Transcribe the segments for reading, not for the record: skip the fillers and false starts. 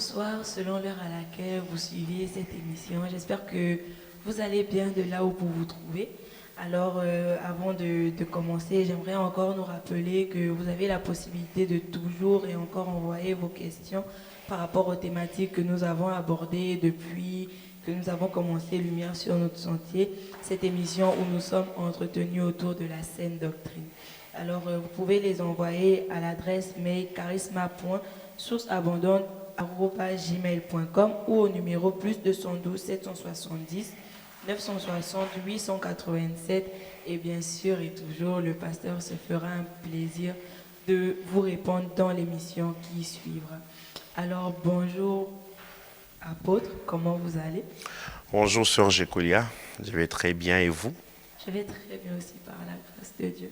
bonsoir, selon l'heure à laquelle vous suivez cette émission. J'espère que vous allez bien de là où vous vous trouvez. Alors, avant de commencer, j'aimerais encore nous rappeler que vous avez la possibilité de toujours et encore envoyer vos questions par rapport aux thématiques que nous avons abordées depuis que nous avons commencé Lumière sur notre sentier, cette émission où nous sommes entretenus autour de la saine doctrine. Alors, vous pouvez les envoyer à l'adresse mail charisma.sourceabondante@gmail.com ou au numéro plus 212 770 960 887. Et bien sûr et toujours, le pasteur se fera un plaisir de vous répondre dans l'émission qui suivra. Alors, bonjour apôtre, comment vous allez? Bonjour Sœur Gécolia, je vais très bien et vous? Je vais très bien aussi par la grâce de Dieu.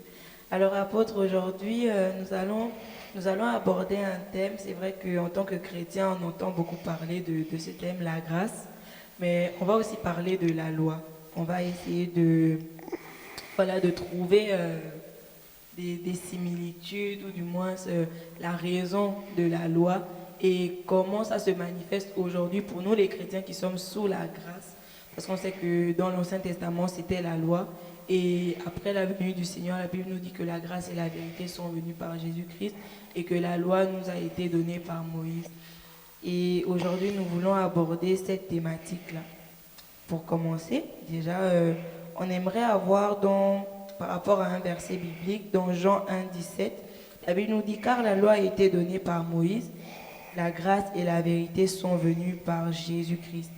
Alors, apôtre, aujourd'hui, nous allons aborder un thème. C'est vrai qu'en tant que chrétien, on entend beaucoup parler de ce thème, la grâce, mais on va aussi parler de la loi. On va essayer de trouver des similitudes ou du moins la raison de la loi et comment ça se manifeste aujourd'hui pour nous les chrétiens qui sommes sous la grâce. Parce qu'on sait que dans l'Ancien Testament, c'était la loi. Et après la venue du Seigneur, la Bible nous dit que la grâce et la vérité sont venues par Jésus-Christ et que la loi nous a été donnée par Moïse. Et aujourd'hui, nous voulons aborder cette thématique-là. Pour commencer, déjà, on aimerait avoir par rapport à un verset biblique dans Jean 1,17, la Bible nous dit car la loi a été donnée par Moïse, la grâce et la vérité sont venues par Jésus-Christ.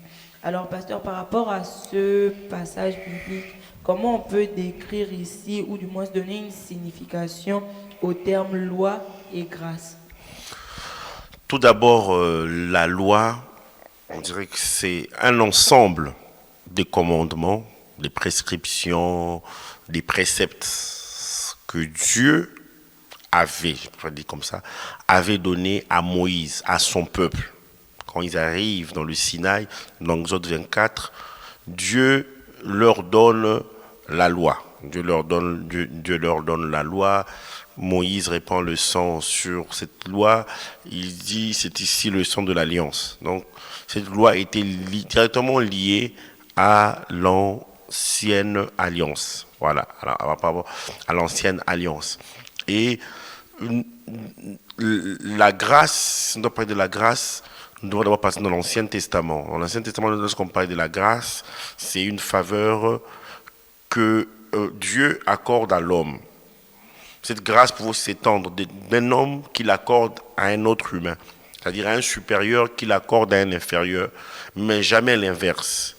Alors, pasteur, par rapport à ce passage biblique, comment on peut décrire ici, ou du moins donner une signification au terme loi et grâce? Tout d'abord, la loi, on dirait que c'est un ensemble de commandements, des prescriptions, des préceptes que Dieu avait, je pourrais dire comme ça, avait donné à Moïse, à son peuple. Quand ils arrivent dans le Sinaï, dans Exode 24, Dieu leur donne la loi. Dieu leur donne la loi. Moïse répand le sang sur cette loi. Il dit, c'est ici le sang de l'alliance. Donc, cette loi était directement liée à l'ancienne alliance. Voilà, à l'ancienne alliance. Et la grâce, on doit parler de la grâce, nous devons d'abord passer dans l'Ancien Testament. Dans l'Ancien Testament, lorsqu'on parle de la grâce, c'est une faveur que Dieu accorde à l'homme. Cette grâce pouvait s'étendre d'un homme qui l'accorde à un autre humain, c'est-à-dire à un supérieur qui l'accorde à un inférieur, mais jamais l'inverse.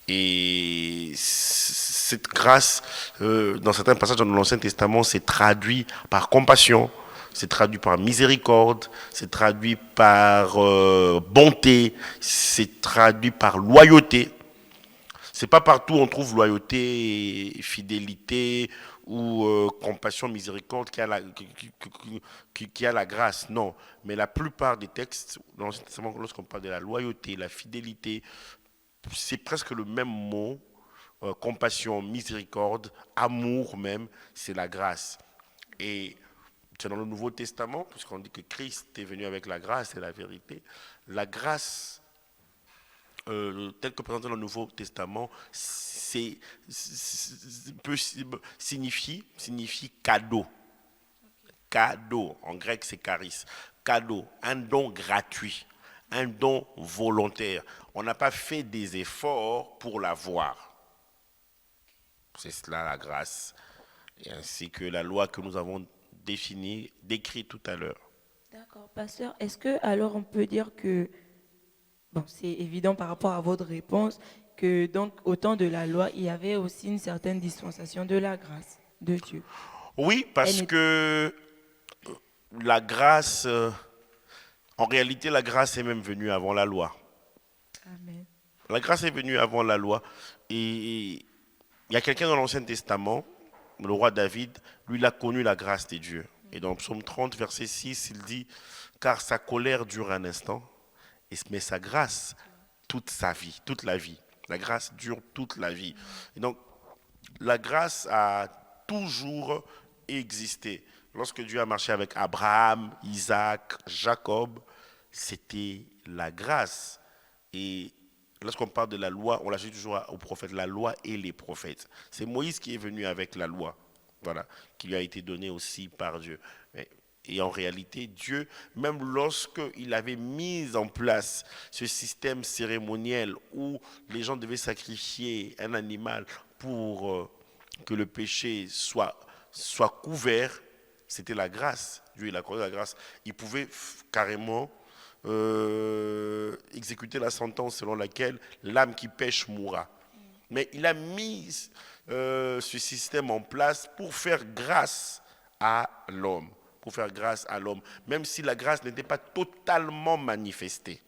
Et cette grâce, dans certains passages dans l'Ancien Testament, c'est traduit par compassion, c'est traduit par miséricorde, c'est traduit par bonté, c'est traduit par loyauté. C'est pas partout on trouve loyauté, fidélité ou compassion, miséricorde qui a la grâce. Non, mais la plupart des textes, lorsqu'on parle de la loyauté, la fidélité, c'est presque le même mot. Compassion, miséricorde, amour même, c'est la grâce. Et c'est dans le Nouveau Testament, puisqu'on dit que Christ est venu avec la grâce et la vérité. La grâce tel que présenté dans le Nouveau Testament, signifie cadeau. Cadeau, en grec c'est charis. Cadeau, un don gratuit, un don volontaire. On n'a pas fait des efforts pour l'avoir. C'est cela la grâce, et ainsi que la loi que nous avons décrite tout à l'heure. D'accord, pasteur, est-ce que alors on peut dire que bon, c'est évident par rapport à votre réponse que donc au temps de la loi, il y avait aussi une certaine dispensation de la grâce de Dieu. Oui, Elle parce n'est- que la grâce, en réalité, la grâce est même venue avant la loi. Amen. La grâce est venue avant la loi. Et il y a quelqu'un dans l'Ancien Testament, le roi David, lui, il a connu la grâce de Dieu. Et dans Psaume 30, verset 6, il dit, car sa colère dure un instant, mais sa grâce, toute sa vie, toute la vie. La grâce dure toute la vie. Et donc, la grâce a toujours existé. Lorsque Dieu a marché avec Abraham, Isaac, Jacob, c'était la grâce. Et lorsqu'on parle de la loi, on l'associe toujours au prophète, la loi et les prophètes. C'est Moïse qui est venu avec la loi, voilà, qui lui a été donnée aussi par Dieu. Et en réalité, Dieu, même lorsqu'il avait mis en place ce système cérémoniel où les gens devaient sacrifier un animal pour que le péché soit couvert, c'était la grâce. Dieu, il a accordé la grâce. Il pouvait carrément exécuter la sentence selon laquelle l'âme qui pêche mourra. Mais il a mis ce système en place pour faire grâce à l'homme. Pour faire grâce à l'homme, même si la grâce n'était pas totalement manifestée.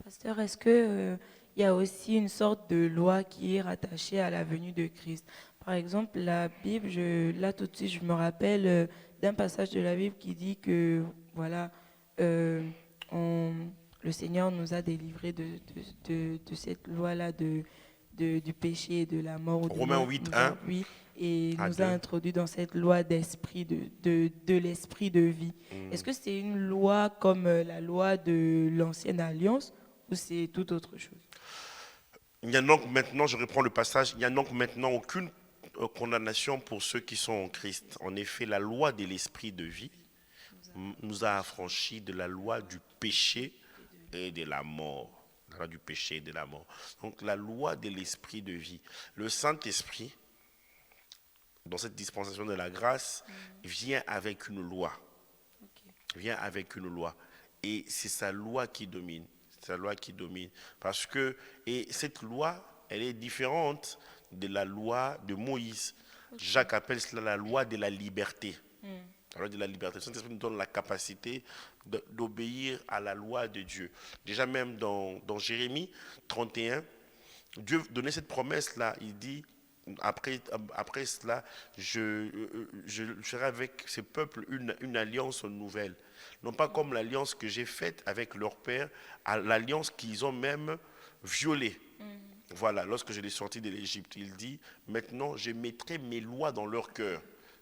Pasteur, est-ce que il y a aussi une sorte de loi qui est rattachée à la venue de Christ? Par exemple, la Bible, là tout de suite, je me rappelle d'un passage de la Bible qui dit que voilà, euh, on- le Seigneur nous a délivrés de cette loi-là du péché et de la mort. Ou du Romains moins, 8, nous 1 oui, et à nous a 2. introduit dans cette loi d'esprit, de l'esprit de vie. Est-ce que c'est une loi comme la loi de l'ancienne alliance ou c'est tout autre chose? Il n'y a donc maintenant, je reprends le passage, il n'y a donc maintenant aucune condamnation pour ceux qui sont en Christ. En effet, la loi de l'esprit de vie nous a affranchis de la loi du péché et de la mort. La loi du péché et de la mort. Donc la loi de l'esprit de vie. Le Saint-Esprit, dans cette dispensation de la grâce, vient avec une loi. Ok. Vient avec une loi. Et c'est sa loi qui domine. C'est sa loi qui domine. Parce que, et cette loi, elle est différente de la loi de Moïse. Jacques appelle cela la loi de la liberté. La loi de la liberté. Le Saint-Esprit nous donne la capacité d'obéir à la loi de Dieu. Déjà même dans Jérémie 31, Dieu donnait cette promesse-là. Il dit, après cela, je ferai avec ce peuple une alliance nouvelle. Non pas comme l'alliance que j'ai faite avec leur père, à l'alliance qu'ils ont même violée. Voilà, lorsque je les sortis de l'Égypte, il dit, maintenant je mettrai mes lois dans leur cœur.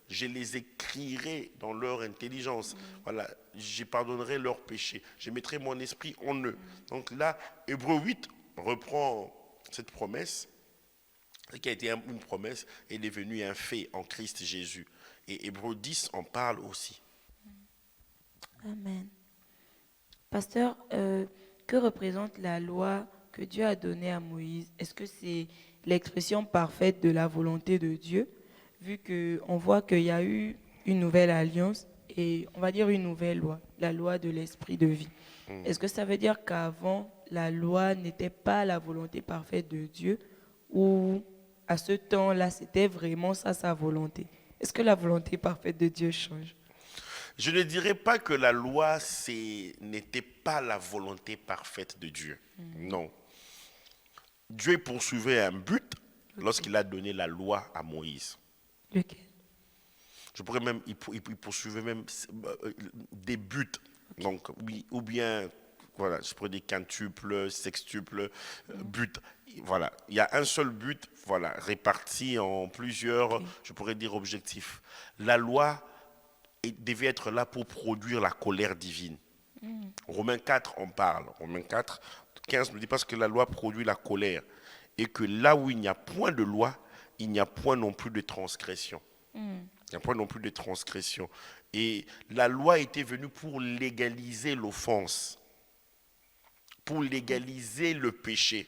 Je les écrirai dans leur intelligence. Voilà, je pardonnerai leurs péchés. Je mettrai mon esprit en eux. Donc là, Hébreu 8 reprend cette promesse, qui a été une promesse, est devenue un fait en Christ Jésus. Et Hébreu 10 en parle aussi. Amen. Pasteur, que représente la loi que Dieu a donnée à Moïse? Est-ce que c'est l'expression parfaite de la volonté de Dieu, vu qu'on voit qu'il y a eu une nouvelle alliance et on va dire une nouvelle loi, la loi de l'esprit de vie? Est-ce que ça veut dire qu'avant, la loi n'était pas la volonté parfaite de Dieu ou à ce temps-là, c'était vraiment ça sa volonté? Est-ce que la volonté parfaite de Dieu change? Je ne dirais pas que la loi n'était pas la volonté parfaite de Dieu. Non. Dieu poursuivait un but lorsqu'il a donné la loi à Moïse. Lequel? Je pourrais même, il poursuivait même des buts. Donc, oui, ou bien, voilà, je pourrais dire quintuple, sextuple, but. Voilà, il y a un seul but, voilà, réparti en plusieurs, Ok. je pourrais dire, objectifs. La loi devait être là pour produire la colère divine. Romains 4 en parle. Romains 4, 15 nous dit parce que la loi produit la colère. Et que là où il n'y a point de loi, il n'y a point non plus de transgression. Il n'y a point non plus de transgression. Et la loi était venue pour légaliser l'offense, pour légaliser le péché.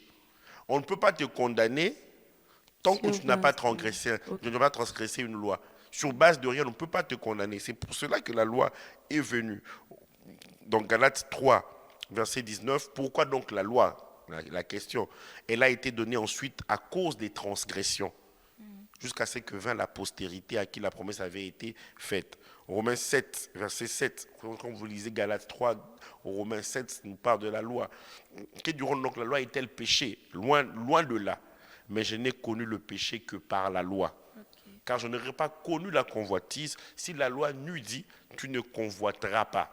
On ne peut pas te condamner tant que Sur tu n'as pas base transgressé, ok. tu n'as pas transgressé une loi. Sur base de rien, on ne peut pas te condamner. C'est pour cela que la loi est venue. Donc Galates 3, verset 19, pourquoi donc la loi, la question, elle a été donnée ensuite à cause des transgressions, jusqu'à ce que vint la postérité à qui la promesse avait été faite. Romains 7, verset 7, quand vous lisez Galates 3, Romains 7 nous parle de la loi. Que diront donc la loi est-elle péché? Loin de là. Mais je n'ai connu le péché que par la loi. Ok. Car je n'aurais pas connu la convoitise si la loi n'eût dit, tu ne convoiteras pas.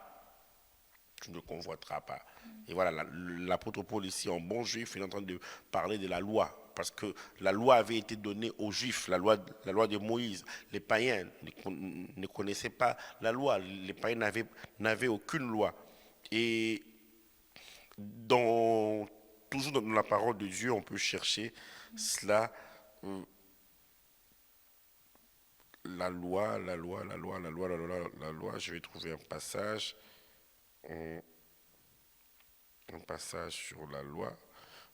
Tu ne convoiteras pas. Et voilà, l'apôtre Paul ici, en bon juif, il est en train de parler de la loi. Parce que la loi avait été donnée aux juifs, la loi de Moïse. Les païens ne connaissaient pas la loi. Les païens n'avaient aucune loi. Et Toujours dans la parole de Dieu, on peut chercher cela. euh, La loi, la loi, la loi, la loi, la loi, la loi. Je vais trouver un passage sur la loi.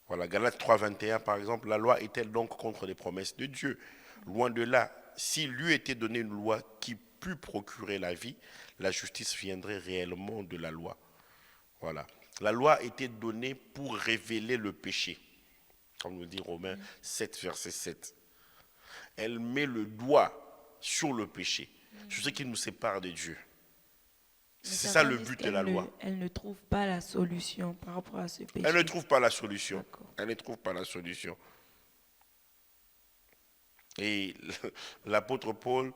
Voilà, Galates 3:21 par exemple, la loi est-elle donc contre les promesses de Dieu? Loin de là, s'il lui était donné une loi qui pût procurer la vie, la justice viendrait réellement de la loi. Voilà. La loi était donnée pour révéler le péché, comme nous dit Romains 7, verset 7. Elle met le doigt sur le péché, sur ce qui nous sépare de Dieu. Mais C'est ça certains le disent but de la loi. elle ne trouve pas la solution par rapport à ce Elle ne péché. trouve pas la solution. D'accord. Elle ne trouve pas la solution. Et l'apôtre Paul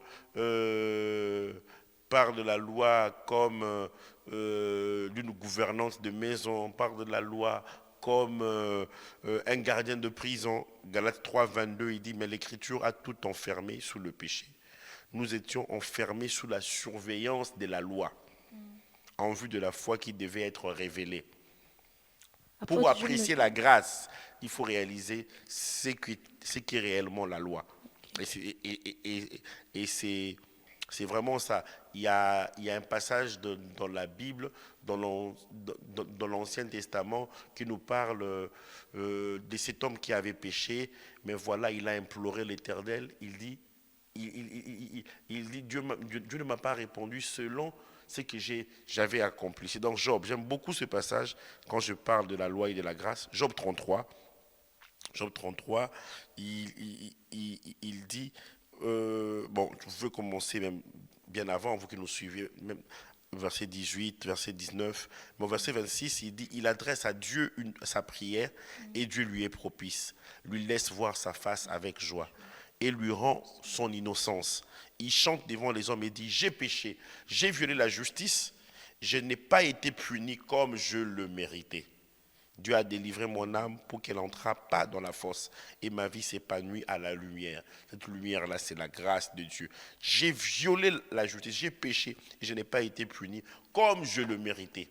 parle de la loi comme d'une gouvernante de maison, parle de la loi comme un gardien de prison. Galates 3:22, il dit, mais l'Écriture a tout enfermé sous le péché. Nous étions enfermés sous la surveillance de la loi, en vue de la foi qui devait être révélée. Pour Apôtre, apprécier la grâce, il faut réaliser ce qu'est réellement la loi. Et c'est vraiment ça. Il y a un passage dans la Bible, dans l'Ancien Testament, qui nous parle de cet homme qui avait péché, mais voilà, il a imploré l'Éternel. Il dit, Dieu ne m'a pas répondu selon ce que j'avais accompli. C'est dans Job. J'aime beaucoup ce passage quand je parle de la loi et de la grâce. Job 33. Job 33, il dit, bon, je veux commencer même bien avant, vous qui nous suivez, même verset 18, verset 19, mais au verset 26, il dit, il adresse à Dieu sa prière et Dieu lui est propice, lui laisse voir sa face avec joie et lui rend son innocence. Il chante devant les hommes et dit, j'ai péché, j'ai violé la justice, je n'ai pas été puni comme je le méritais. Dieu a délivré mon âme pour qu'elle n'entrât pas dans la fosse et ma vie s'épanouit à la lumière. Cette lumière-là, c'est la grâce de Dieu. J'ai violé la justice, j'ai péché et je n'ai pas été puni comme je le méritais.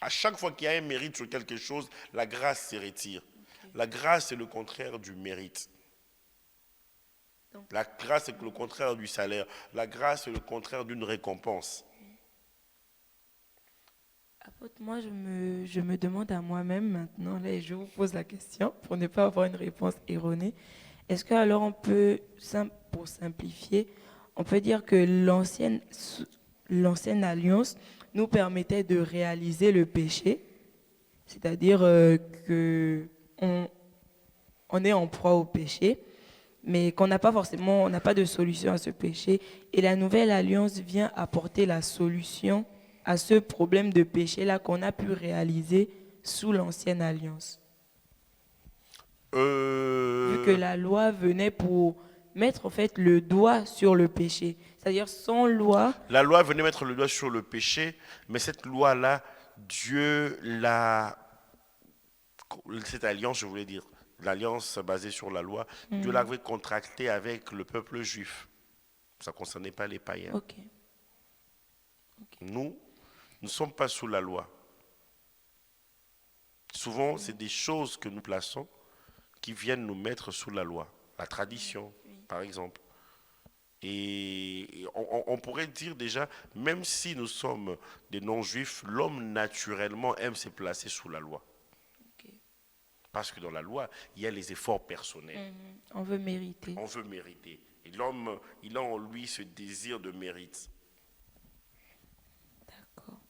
À chaque fois qu'il y a un mérite sur quelque chose, la grâce se retire. La grâce, c'est le contraire du mérite. La grâce, c'est le contraire du salaire. La grâce, c'est le contraire d'une récompense. Apôtre, moi, je me demande à moi-même maintenant, là, et je vous pose la question pour ne pas avoir une réponse erronée. Est-ce que alors on peut, pour simplifier, on peut dire que l'ancienne alliance nous permettait de réaliser le péché, c'est-à-dire que on est en proie au péché, mais qu'on n'a pas forcément, on n'a pas de solution à ce péché. Et la nouvelle alliance vient apporter la solution à ce problème de péché-là qu'on a pu réaliser sous l'ancienne alliance. Vu que la loi venait pour mettre en fait le doigt sur le péché. C'est-à-dire sans loi. La loi venait mettre le doigt sur le péché, mais cette loi-là, Dieu l'a, cette alliance, je voulais dire, l'alliance basée sur la loi, Dieu l'avait contractée avec le peuple juif. Ça ne concernait pas les païens. Ok. Nous ne sommes pas sous la loi. Souvent, c'est des choses que nous plaçons qui viennent nous mettre sous la loi. La tradition, par exemple. Et on pourrait dire déjà, même si nous sommes des non-juifs, l'homme naturellement aime se placer sous la loi. Ok. Parce que dans la loi, il y a les efforts personnels. On veut mériter. On veut mériter. Et l'homme, il a en lui ce désir de mérite. D'accord.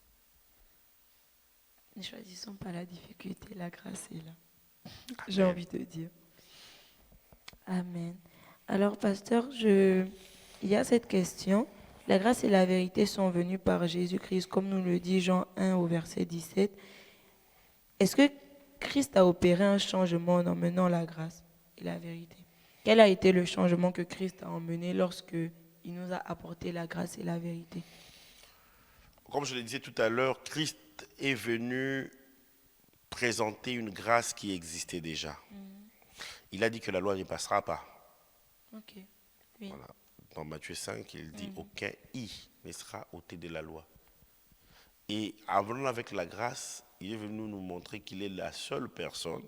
Ne choisissons pas la difficulté, la grâce est là. J'ai Amen. envie de dire. Amen. Alors, pasteur, il y a cette question. La grâce et la vérité sont venues par Jésus-Christ, comme nous le dit Jean 1 au verset 17. Est-ce que Christ a opéré un changement en emmenant la grâce et la vérité? Quel a été le changement que Christ a emmené lorsque il nous a apporté la grâce et la vérité? Comme je le disais tout à l'heure, Christ est venu présenter une grâce qui existait déjà. Il a dit que la loi ne passera pas. Ok. Oui. Voilà. Dans Matthieu 5, il dit aucun i ne sera ôté de la loi. Et en venant avec la grâce, il est venu nous montrer qu'il est la seule personne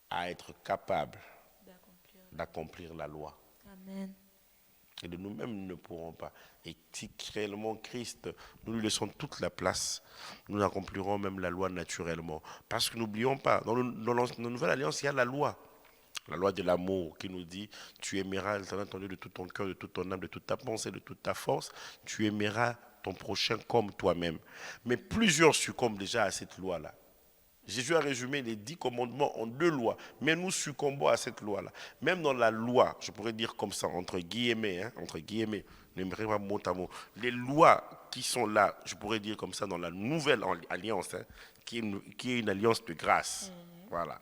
à être capable D'accomplir. d'accomplir la loi. Amen. Et de nous-mêmes, nous ne pourrons pas. Et si réellement Christ, nous lui laissons toute la place, nous accomplirons même la loi naturellement. Parce que n'oublions pas, dans la nouvelle alliance, il y a la loi. La loi de l'amour qui nous dit, tu aimeras l'Éternel ton Dieu de tout ton cœur, de toute ton âme, de toute ta pensée, de toute ta force. Tu aimeras ton prochain comme toi-même. Mais plusieurs succombent déjà à cette loi-là. Jésus a résumé les 10 commandements en 2 lois, mais nous succombons à cette loi-là. Même dans la loi, je pourrais dire comme ça, entre guillemets, ne me prenez pas mot à mot, les lois qui sont là, je pourrais dire comme ça, dans la nouvelle alliance, qui est une alliance de grâce. Voilà.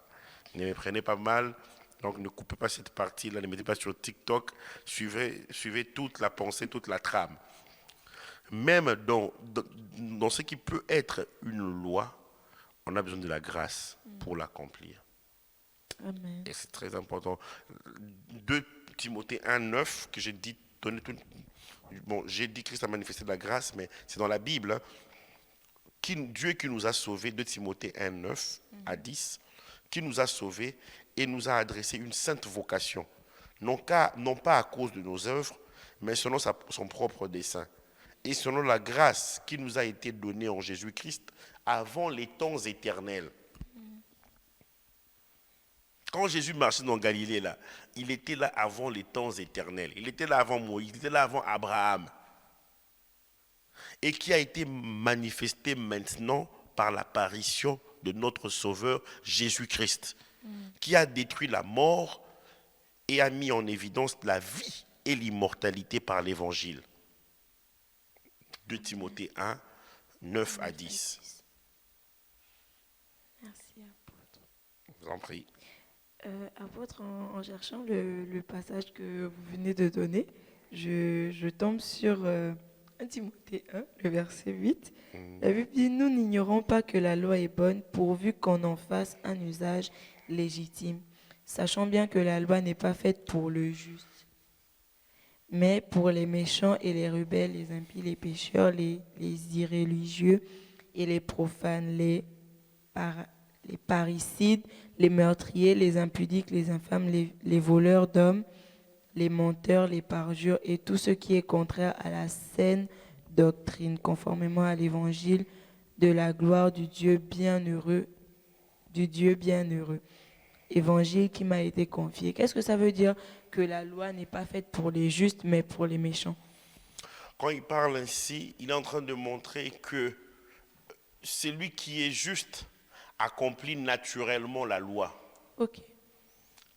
Ne me prenez pas mal, donc ne coupez pas cette partie-là, ne mettez pas sur TikTok, suivez toute la pensée, toute la trame. Même dans ce qui peut être une loi, on a besoin de la grâce pour l'accomplir. Amen. Et c'est très important. 2 Timothée 1,9 que j'ai dit, j'ai dit Christ a manifesté de la grâce, mais c'est dans la Bible. Dieu qui nous a sauvés, 2 Timothée 1,9 à 10, qui nous a sauvés et nous a adressé une sainte vocation. Non pas à cause de nos œuvres, mais selon son propre dessein. Et selon la grâce qui nous a été donnée en Jésus-Christ avant les temps éternels. Quand Jésus marchait dans Galilée, là, il était là avant les temps éternels. Il était là avant Moïse, il était là avant Abraham. Et qui a été manifesté maintenant par l'apparition de notre Sauveur Jésus-Christ, qui a détruit la mort et a mis en évidence la vie et l'immortalité par l'Évangile. 2 Timothée 1, 9 à 10. Merci, apôtre. Je vous en prie. Apôtre, en cherchant le passage que vous venez de donner, je tombe sur 1 Timothée 1, le verset 8. La Bible dit, nous n'ignorons pas que la loi est bonne pourvu qu'on en fasse un usage légitime, sachant bien que la loi n'est pas faite pour le juste, mais pour les méchants et les rebelles, les impies, les pécheurs, les irréligieux et les profanes, les parricides, les meurtriers, les impudiques, les infâmes, les voleurs d'hommes, les menteurs, les parjures et tout ce qui est contraire à la saine doctrine, conformément à l'évangile de la gloire du Dieu bienheureux, évangile qui m'a été confié. Qu'est-ce que ça veut dire que la loi n'est pas faite pour les justes, mais pour les méchants? Quand il parle ainsi, il est en train de montrer que celui qui est juste accomplit naturellement la loi. Ok.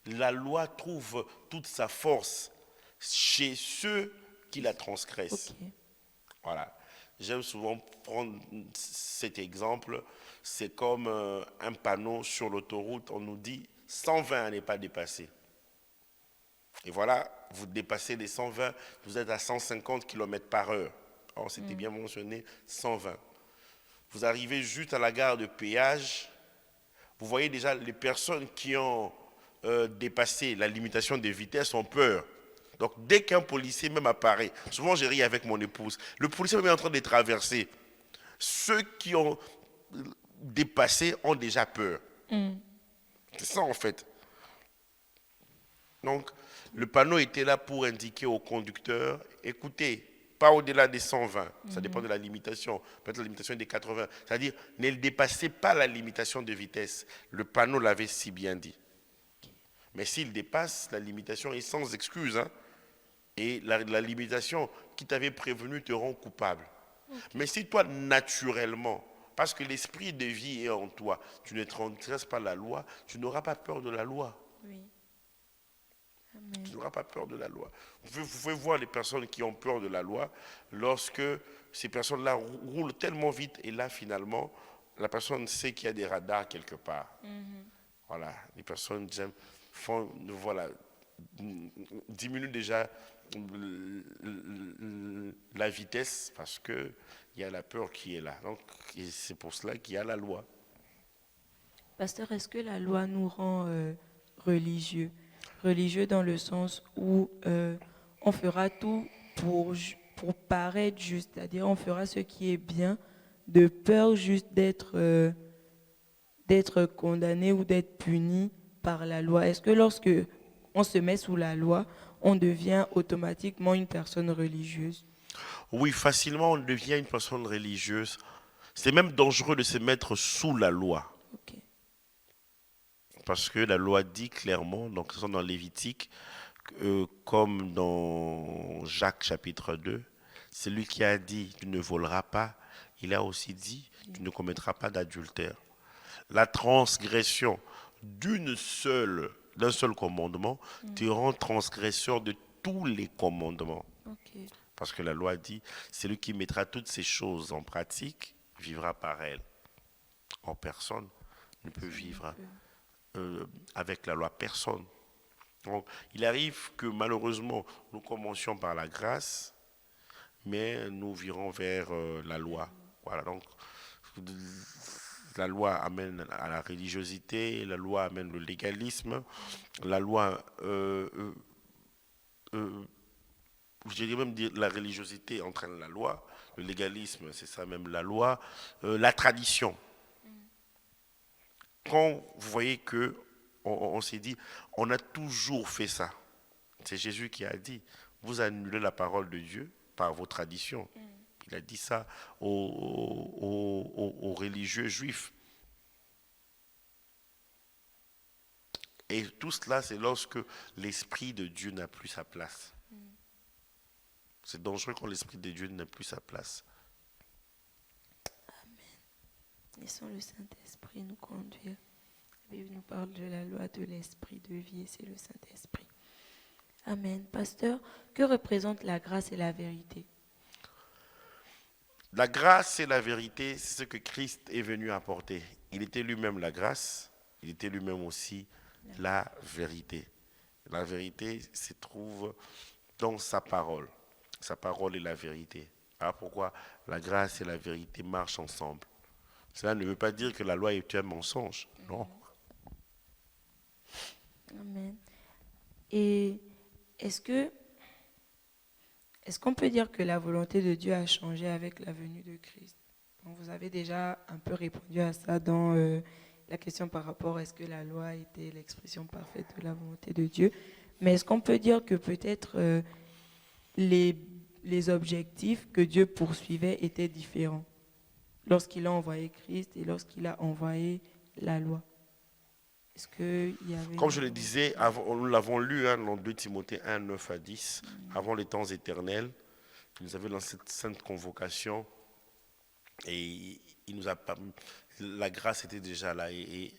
La loi trouve toute sa force chez ceux qui la transgressent. Ok. Voilà. J'aime souvent prendre cet exemple. C'est comme un panneau sur l'autoroute. On nous dit 120 à n'est pas dépassé. Et voilà, vous dépassez les 120, vous êtes à 150 km par heure. Or, c'était bien mentionné, 120. Vous arrivez juste à la gare de péage. Vous voyez déjà les personnes qui ont dépassé la limitation de vitesse ont peur. Donc, dès qu'un policier même apparaît, souvent j'ai ri avec mon épouse, le policier même est en train de traverser. Ceux qui ont dépassé ont déjà peur. C'est ça en fait. Donc, le panneau était là pour indiquer au conducteur, écoutez, pas au-delà des 120, ça dépend de la limitation, peut-être la limitation est des 80, c'est-à-dire ne dépassez pas la limitation de vitesse. Le panneau l'avait si bien dit. Mais s'il dépasse, la limitation est sans excuse. Et la limitation qui t'avait prévenu te rend coupable. Okay. Mais si toi, naturellement, parce que l'esprit de vie est en toi, tu ne transgresses pas la loi, tu n'auras pas peur de la loi. Oui. Amen. Tu n'auras pas peur de la loi. Vous pouvez voir les personnes qui ont peur de la loi lorsque ces personnes-là roulent tellement vite et là, finalement, la personne sait qu'il y a des radars quelque part. Voilà, les personnes diminuent déjà la vitesse parce qu'il y a la peur qui est là. Donc, c'est pour cela qu'il y a la loi. Pasteur, est-ce que la loi nous rend religieux? Religieux dans le sens où on fera tout pour paraître juste, c'est-à-dire on fera ce qui est bien de peur juste d'être condamné ou d'être puni par la loi? Est-ce que lorsque on se met sous la loi, on devient automatiquement une personne religieuse? Oui, facilement on devient une personne religieuse. C'est même dangereux de se mettre sous la loi. Ok. Parce que la loi dit clairement, donc ce sont dans Lévitique, comme dans Jacques chapitre 2, celui qui a dit tu ne voleras pas, il a aussi dit tu ne commettras pas d'adultère. La transgression d'un seul commandement te rend transgresseur de tous les commandements. Ok. Parce que la loi dit, celui qui mettra toutes ces choses en pratique vivra par elles. En personne ne peut vivre avec la loi, personne. Donc, il arrive que malheureusement, nous commencions par la grâce, mais nous virons vers la loi. Voilà, donc la loi amène à la religiosité, la loi amène le légalisme, la loi, je dirais même dire la religiosité entraîne la loi, le légalisme c'est ça même la loi, la tradition. Quand vous voyez que on s'est dit, on a toujours fait ça. C'est Jésus qui a dit, vous annulez la parole de Dieu par vos traditions. Il a dit ça aux religieux juifs. Et tout cela, c'est lorsque l'Esprit de Dieu n'a plus sa place. C'est dangereux quand l'Esprit de Dieu n'a plus sa place. Laissons le Saint-Esprit nous conduire. La Bible nous parle de la loi de l'Esprit de vie et c'est le Saint-Esprit. Amen. Pasteur, que représente la grâce et la vérité? La grâce et la vérité, c'est ce que Christ est venu apporter. Il était lui-même la grâce, il était lui-même aussi la vérité. La vérité se trouve dans sa parole. Sa parole est la vérité. Alors pourquoi la grâce et la vérité marchent ensemble? Cela ne veut pas dire que la loi est un mensonge. Non. Amen. Et est-ce qu'on peut dire que la volonté de Dieu a changé avec la venue de Christ? Bon, vous avez déjà un peu répondu à ça dans la question par rapport à est-ce que la loi était l'expression parfaite de la volonté de Dieu. Mais est-ce qu'on peut dire que peut-être les objectifs que Dieu poursuivait étaient différents lorsqu'il a envoyé Christ et lorsqu'il a envoyé la loi? Est-ce qu'il y avait Comme je le disais, nous l'avons lu dans 2 Timothée 1, 9 à 10, avant les temps éternels, il nous avait lancé cette sainte convocation et il nous a la grâce était déjà là et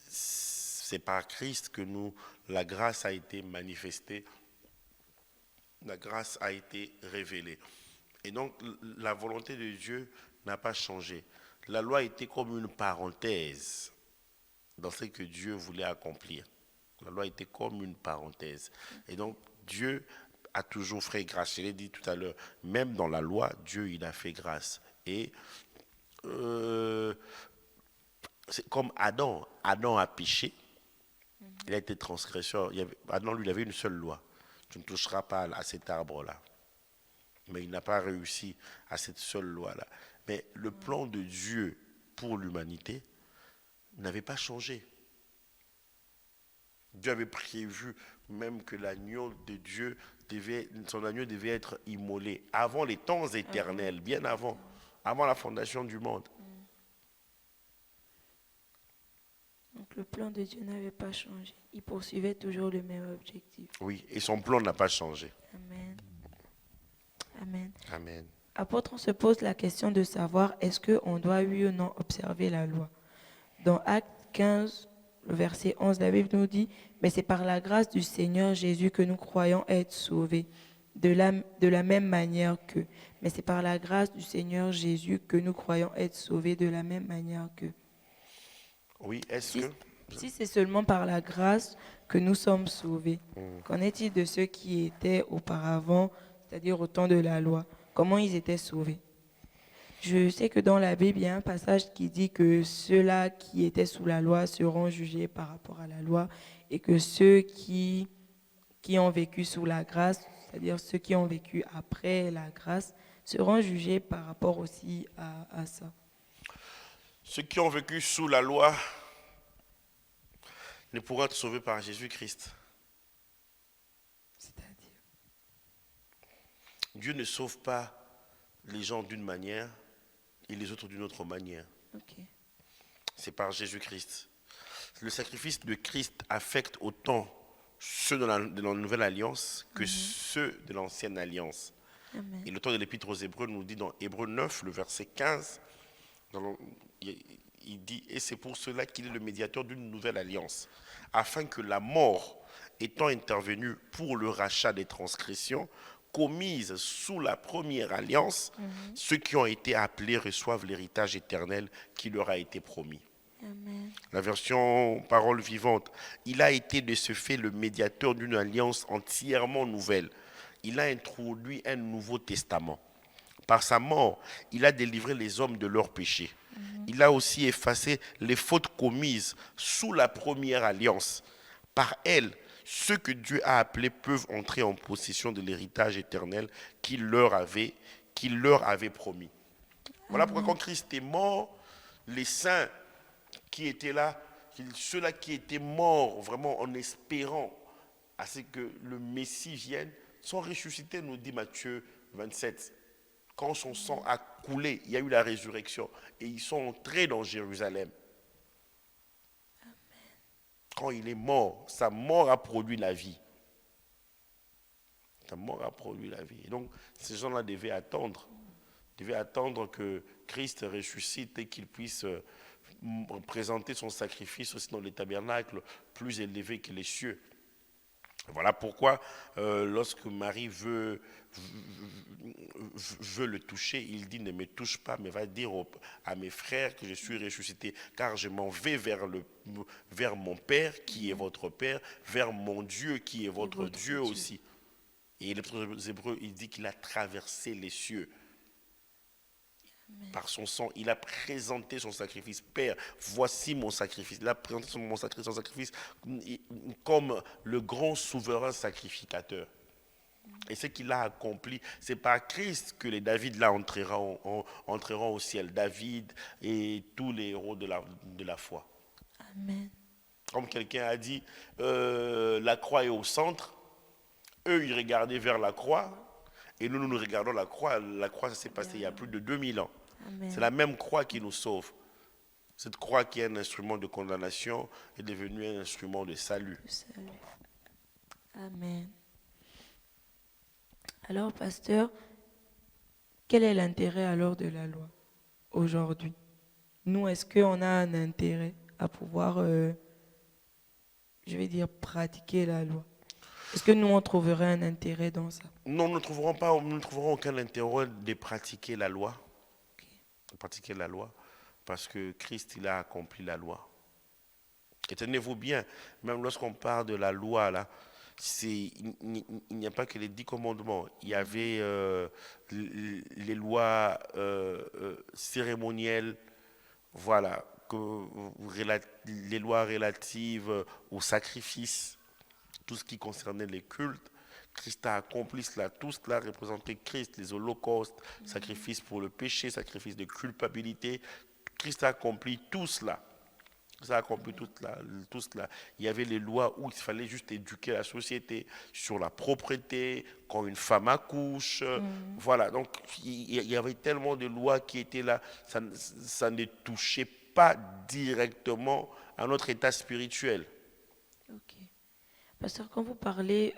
c'est par Christ que la grâce a été manifestée, la grâce a été révélée. Et donc la volonté de Dieu n'a pas changé. La loi était comme une parenthèse dans ce que Dieu voulait accomplir. La loi était comme une parenthèse. Et donc, Dieu a toujours fait grâce. Je l'ai dit tout à l'heure, même dans la loi, Dieu, il a fait grâce. Et c'est comme Adam. Adam a péché. Il a été transgresseur. Adam, lui, il avait une seule loi. Tu ne toucheras pas à cet arbre-là. Mais il n'a pas réussi à cette seule loi-là. Mais le plan de Dieu pour l'humanité n'avait pas changé. Dieu avait prévu même que l'agneau de Dieu son agneau devait être immolé avant les temps éternels, bien avant la fondation du monde. Donc le plan de Dieu n'avait pas changé. Il poursuivait toujours le même objectif. Oui, et son plan n'a pas changé. Amen. Amen. Amen. Apôtre, on se pose la question de savoir est-ce qu'on doit oui ou non observer la loi. Dans Actes 15, le verset 11, la Bible nous dit « Mais c'est par la grâce du Seigneur Jésus que nous croyons être sauvés, de la même manière que. » Mais c'est par la grâce du Seigneur Jésus que nous croyons être sauvés de la même manière que. Oui, est-ce que... Si c'est seulement par la grâce que nous sommes sauvés, qu'en est-il de ceux qui étaient auparavant, c'est-à-dire au temps de la loi? Comment ils étaient sauvés? Je sais que dans la Bible, il y a un passage qui dit que ceux-là qui étaient sous la loi seront jugés par rapport à la loi et que ceux qui ont vécu sous la grâce, c'est-à-dire ceux qui ont vécu après la grâce, seront jugés par rapport aussi à ça. Ceux qui ont vécu sous la loi ne pourront être sauvés par Jésus-Christ. C'est-à-dire, Dieu ne sauve pas les gens d'une manière et les autres d'une autre manière. ok. C'est par Jésus-Christ. Le sacrifice de Christ affecte autant ceux de la nouvelle alliance que ceux de l'ancienne alliance. Amen. Et l'auteur de l'épître aux Hébreux nous dit dans Hébreux 9, le verset 15, il dit « Et c'est pour cela qu'il est le médiateur d'une nouvelle alliance, afin que la mort, étant intervenue pour le rachat des transgressions commises sous la première alliance, ceux qui ont été appelés reçoivent l'héritage éternel qui leur a été promis. » Amen. La version parole vivante, il a été de ce fait le médiateur d'une alliance entièrement nouvelle. Il a introduit un nouveau testament. Par sa mort, il a délivré les hommes de leurs péchés. Il a aussi effacé les fautes commises sous la première alliance. Par elle, ceux que Dieu a appelés peuvent entrer en possession de l'héritage éternel qu'il leur avait promis. Voilà pourquoi quand Christ est mort, les saints qui étaient là, ceux-là qui étaient morts vraiment en espérant à ce que le Messie vienne, sont ressuscités, nous dit Matthieu 27. Quand son sang a coulé, il y a eu la résurrection et ils sont entrés dans Jérusalem. Quand il est mort, sa mort a produit la vie. Sa mort a produit la vie. Et donc, ces gens-là devaient attendre que Christ ressuscite et qu'il puisse présenter son sacrifice aussi dans les tabernacles plus élevés que les cieux. Voilà pourquoi lorsque Marie veut le toucher, il dit ne me touche pas, mais va dire à mes frères que je suis ressuscité, car je m'en vais vers mon Père qui est votre Père, vers mon Dieu qui est votre Dieu aussi. Et l'Épître aux Hébreux, il dit qu'il a traversé les cieux. Par son sang, il a présenté son sacrifice. Père, voici mon sacrifice. Il a présenté son sacrifice comme le grand souverain sacrificateur. Et ce qu'il a accompli, c'est par Christ que les David là entreront au ciel. David et tous les héros de la foi. Amen. Comme quelqu'un a dit, la croix est au centre. Eux, ils regardaient vers la croix. Et nous regardons la croix. La croix, ça s'est passé il y a plus de 2000 ans. Amen. C'est la même croix qui nous sauve. Cette croix qui est un instrument de condamnation est devenue un instrument de salut. Salut. Amen. Alors, pasteur, quel est l'intérêt alors de la loi aujourd'hui? Nous, est-ce qu'on a un intérêt à pouvoir, pratiquer la loi? Est-ce que nous, on trouverait un intérêt dans ça? Non, nous ne trouverons aucun intérêt de pratiquer la loi. De pratiquer la loi, parce que Christ, il a accompli la loi. Et tenez-vous bien, même lorsqu'on parle de la loi, là, il n'y a pas que les 10 commandements. Il y avait les lois cérémonielles, voilà, les lois relatives au sacrifice, tout ce qui concernait les cultes. Christ a accompli cela, tout cela représentait Christ, les holocaustes, sacrifices pour le péché, sacrifices de culpabilité. Christ a accompli tout cela. Christ a accompli tout cela. Il y avait les lois où il fallait juste éduquer la société sur la propreté, quand une femme accouche. Voilà, donc il y avait tellement de lois qui étaient là, ça ne touchait pas directement à notre état spirituel. Ok. Pasteur, quand vous parlez,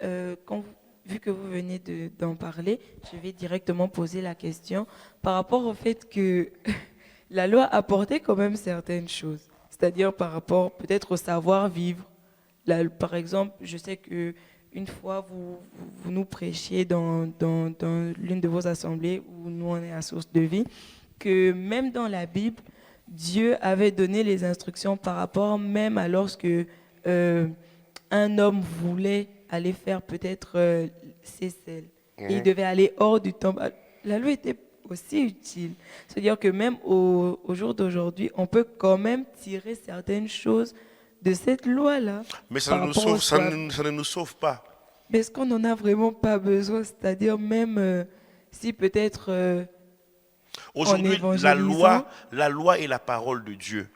vu que vous venez d'en parler, je vais directement poser la question par rapport au fait que la loi apportait quand même certaines choses, c'est-à-dire par rapport peut-être au savoir-vivre. Par exemple, je sais qu'une fois, vous nous prêchiez dans l'une de vos assemblées où nous on est à Source de Vie, que même dans la Bible, Dieu avait donné les instructions par rapport même à lorsque un homme voulait aller faire peut-être ses selles. Et il devait aller hors du temple. La loi était aussi utile. C'est-à-dire que même au jour d'aujourd'hui, on peut quand même tirer certaines choses de cette loi-là. Mais ça ne nous sauve pas. Mais est-ce qu'on n'en a vraiment pas besoin? C'est-à-dire même si peut-être en Aujourd'hui, évangélisant, la loi est la parole de Dieu.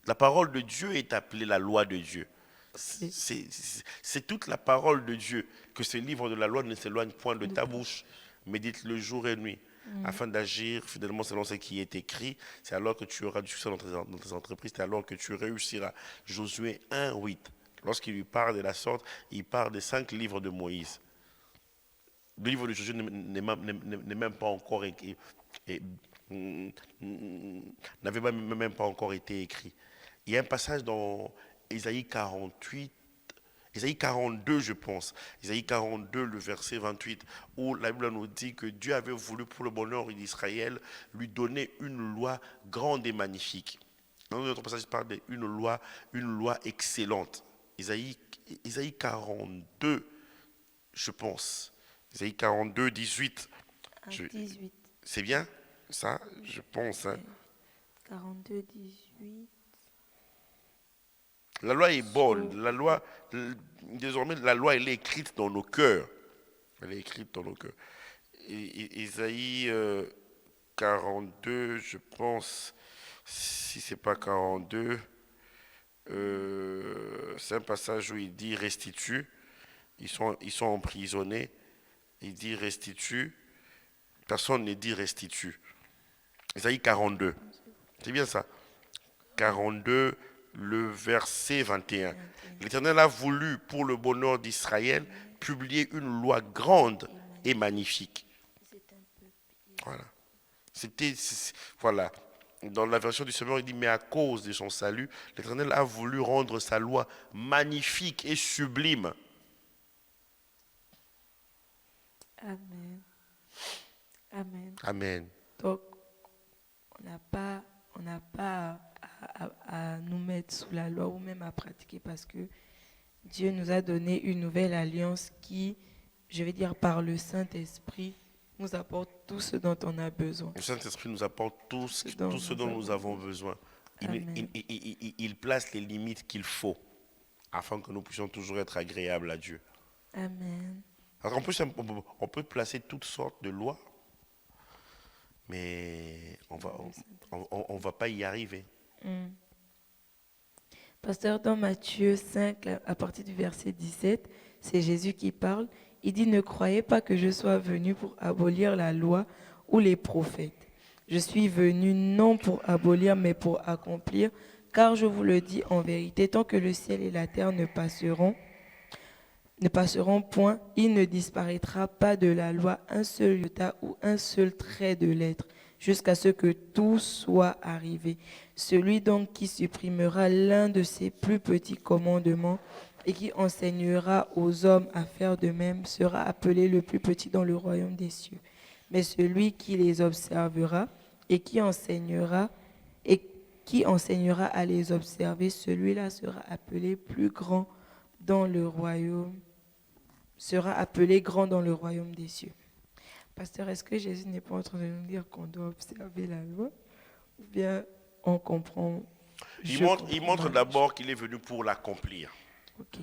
La parole de Dieu est appelée la loi de Dieu. c'est C'est toute la parole de Dieu que ce livre de la loi ne s'éloigne point de ta bouche. Médite le jour et nuit, afin d'agir fidèlement selon ce qui est écrit. C'est alors que tu auras du succès dans tes entreprises, c'est alors que tu réussiras. Josué 1, 8. Lorsqu'il lui parle de la sorte, il parle des 5 livres de Moïse. Le livre de Josué n'est même pas encore écrit, n'avait même pas encore été écrit. Il y a un passage dans Ésaïe 48, Ésaïe 42, je pense, Ésaïe 42, le verset 28, où la Bible nous dit que Dieu avait voulu pour le bonheur d'Israël lui donner une loi grande et magnifique. Dans notre passage, il parle une loi excellente. Ésaïe 42, je pense. Ésaïe 42, 18. à Je- 18. C'est bien ça, je pense. Hein. 42, 18. La loi est bonne. Sur- Désormais, la loi, elle est écrite dans nos cœurs. Elle est écrite dans nos cœurs. Isaïe 42, je pense, si c'est pas 42, c'est un passage où il dit restitue. Ils sont emprisonnés. Il dit restitue. Personne ne dit restitue. Isaïe 42. C'est bien ça. 42, le verset 21. L'Éternel a voulu, pour le bonheur d'Israël, publier une loi grande et magnifique. Voilà. Voilà. Dans la version du Semeur, il dit, mais à cause de son salut, l'Éternel a voulu rendre sa loi magnifique et sublime. Amen. Amen. Amen. Donc, on n'a pas à nous mettre sous la loi ou même à pratiquer parce que Dieu nous a donné une nouvelle alliance qui, je vais dire par le Saint-Esprit, nous apporte tout ce dont on a besoin. Le Saint-Esprit nous apporte tout ce nous dont nous avons avons besoin. Amen. Il place les limites qu'il faut afin que nous puissions toujours être agréables à Dieu. Amen. Alors en plus, on peut placer toutes sortes de lois, mais on va pas y arriver. Mm. Pasteur, dans Matthieu 5, à partir du verset 17, c'est Jésus qui parle. Il dit, ne croyez pas que je sois venu pour abolir la loi ou les prophètes. Je suis venu non pour abolir, mais pour accomplir, car je vous le dis en vérité, tant que le ciel et la terre ne passeront point, il ne disparaîtra pas de la loi un seul iota ou un seul trait de lettre, jusqu'à ce que tout soit arrivé. Celui donc qui supprimera l'un de ces plus petits commandements et qui enseignera aux hommes à faire de même sera appelé le plus petit dans le royaume des cieux. Mais celui qui les observera et qui enseignera à les observer, celui-là sera appelé plus grand dans le royaume sera appelé grand dans le royaume des cieux. Pasteur, est-ce que Jésus n'est pas en train de nous dire qu'on doit observer la loi? Ou bien on comprend Il montre mal. d'abord qu'il est venu pour l'accomplir. Ok.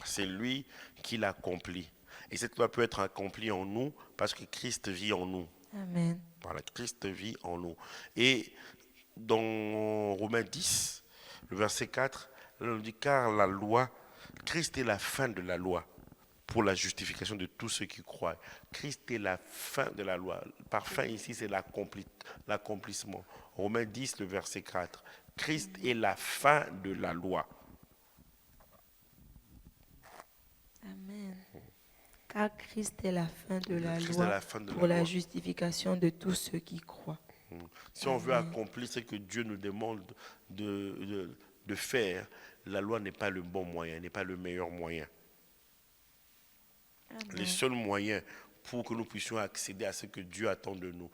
C'est lui qui l'accomplit. Et cette loi peut être accomplie en nous parce que Christ vit en nous. Amen. Voilà, Christ vit en nous. Et dans Romains 10, le verset 4, là, on dit car la loi, Christ est la fin de la loi pour la justification de tous ceux qui croient. Christ est la fin de la loi. Par fin ici, c'est l'accomplissement. Romains 10, le verset 4. Christ est la fin de la loi. Amen. Car Christ est la fin de la Christ est loi la fin de pour la la loi. justification de tous ceux qui croient. Si on veut Amen. accomplir ce que Dieu nous demande de faire, la loi n'est pas le bon moyen, n'est pas le meilleur moyen. Amen. Les seuls moyens pour que nous puissions accéder à ce que Dieu attend de nous,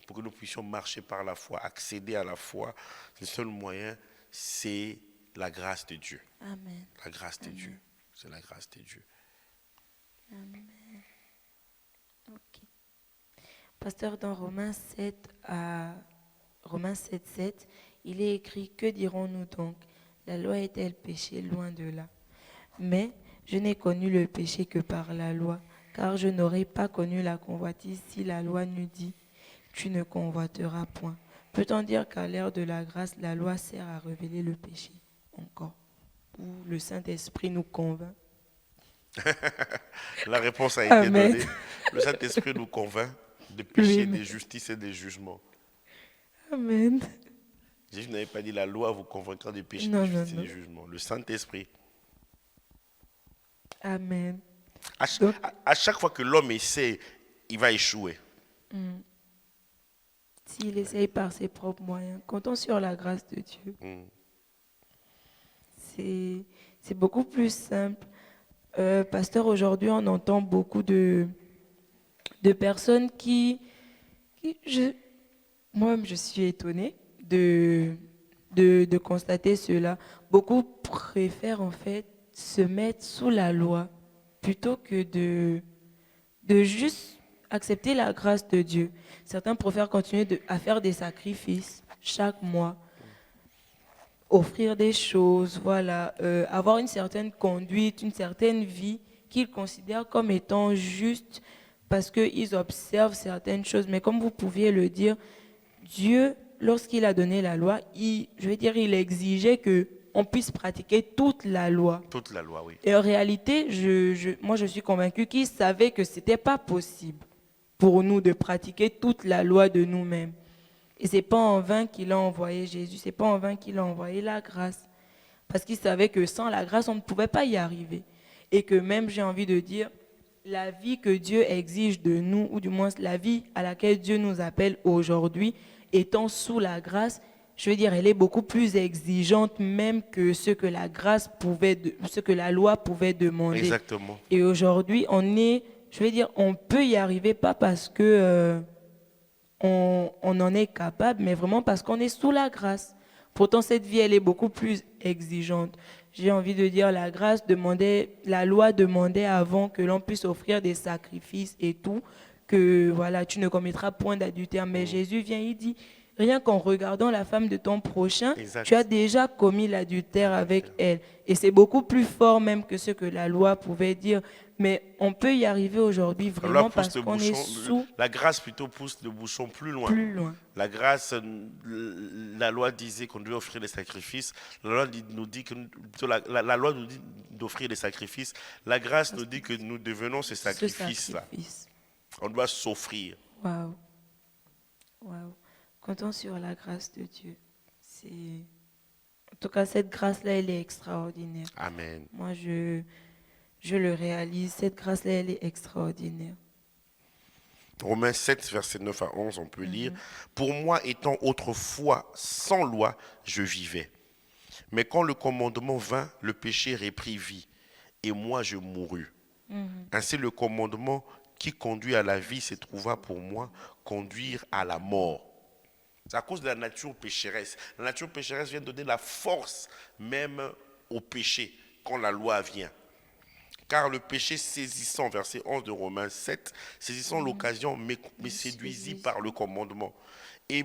pour que nous puissions marcher par la foi, accéder à la foi, le seul moyen, c'est la grâce de Dieu. Amen. La grâce de Dieu. C'est la grâce de Dieu. Amen. Ok. Pasteur, dans Romains 7, 7, il est écrit, que dirons-nous donc? La loi est-elle péché? Loin de là. Mais je n'ai connu le péché que par la loi, car je n'aurais pas connu la convoitise si la loi nous dit « tu ne convoiteras point ». Peut-on dire qu'à l'ère de la grâce, la loi sert à révéler le péché encore, ou le Saint-Esprit nous convainc? La réponse a été Amen. donnée. Le Saint-Esprit nous convainc de Oui, péché, mais- de justice et de jugement. Amen. Jésus n'avait pas dit la loi vous convaincra de péché, de Non, non, justice et non. de jugement. Le Saint-Esprit. Amen. À, ch- Donc, à chaque fois que l'homme essaie, il va échouer. s'il essaye par ses propres moyens, comptons sur la grâce de Dieu. C'est beaucoup plus simple. Pasteur, aujourd'hui, on entend beaucoup de personnes moi-même, je suis étonnée de constater cela. Beaucoup préfèrent en fait se mettre sous la loi plutôt que de juste accepter la grâce de Dieu. Certains préfèrent continuer à faire des sacrifices chaque mois, offrir des choses, voilà, avoir une certaine conduite, une certaine vie qu'ils considèrent comme étant juste parce qu'ils observent certaines choses. Mais comme vous pouviez le dire, Dieu, lorsqu'il a donné la loi, il exigeait que on puisse pratiquer toute la loi. Toute la loi, oui. Et en réalité, moi, je suis convaincue qu'il savait que ce n'était pas possible pour nous de pratiquer toute la loi de nous-mêmes. Et ce n'est pas en vain qu'il a envoyé Jésus, ce n'est pas en vain qu'il a envoyé la grâce. Parce qu'il savait que sans la grâce, on ne pouvait pas y arriver. Et que même, j'ai envie de dire, la vie que Dieu exige de nous, ou du moins la vie à laquelle Dieu nous appelle aujourd'hui, étant sous la grâce, je veux dire, elle est beaucoup plus exigeante même que ce que la grâce ce que la loi pouvait demander. Exactement. Et aujourd'hui, on peut y arriver pas parce que on en est capable, mais vraiment parce qu'on est sous la grâce. Pourtant, cette vie, elle est beaucoup plus exigeante. J'ai envie de dire, la loi demandait avant que l'on puisse offrir des sacrifices et tout, que voilà, tu ne commettras point d'adultère. Mais Jésus vient, il dit, rien qu'en regardant la femme de ton prochain, Exact. tu as déjà commis l'adultère avec elle. Et c'est beaucoup plus fort même que ce que la loi pouvait dire. Mais on peut y arriver aujourd'hui La loi vraiment pousse parce le qu'on est bouchon, sous la grâce plutôt pousse le bouchon plus loin. plus loin. La grâce, la loi disait qu'on devait offrir des sacrifices. La loi nous dit que la loi nous dit d'offrir des sacrifices. La grâce nous dit que nous devenons ces Ce sacrifices-là. sacrifice. On doit s'offrir. Waouh. Waouh. Comptons sur la grâce de Dieu. En tout cas, cette grâce-là, elle est extraordinaire. Amen. Moi, je le réalise. Cette grâce-là, elle est extraordinaire. Romains 7, versets 9 à 11, on peut lire. Pour moi, étant autrefois sans loi, je vivais. Mais quand le commandement vint, le péché reprit vie, et moi je mourus. Ainsi, le commandement qui conduit à la vie se trouva pour moi conduire à la mort. C'est à cause de la nature pécheresse. La nature pécheresse vient donner la force même au péché quand la loi vient. Car le péché saisissant, verset 11 de Romains 7, saisissant l'occasion, me séduisit par le commandement. Et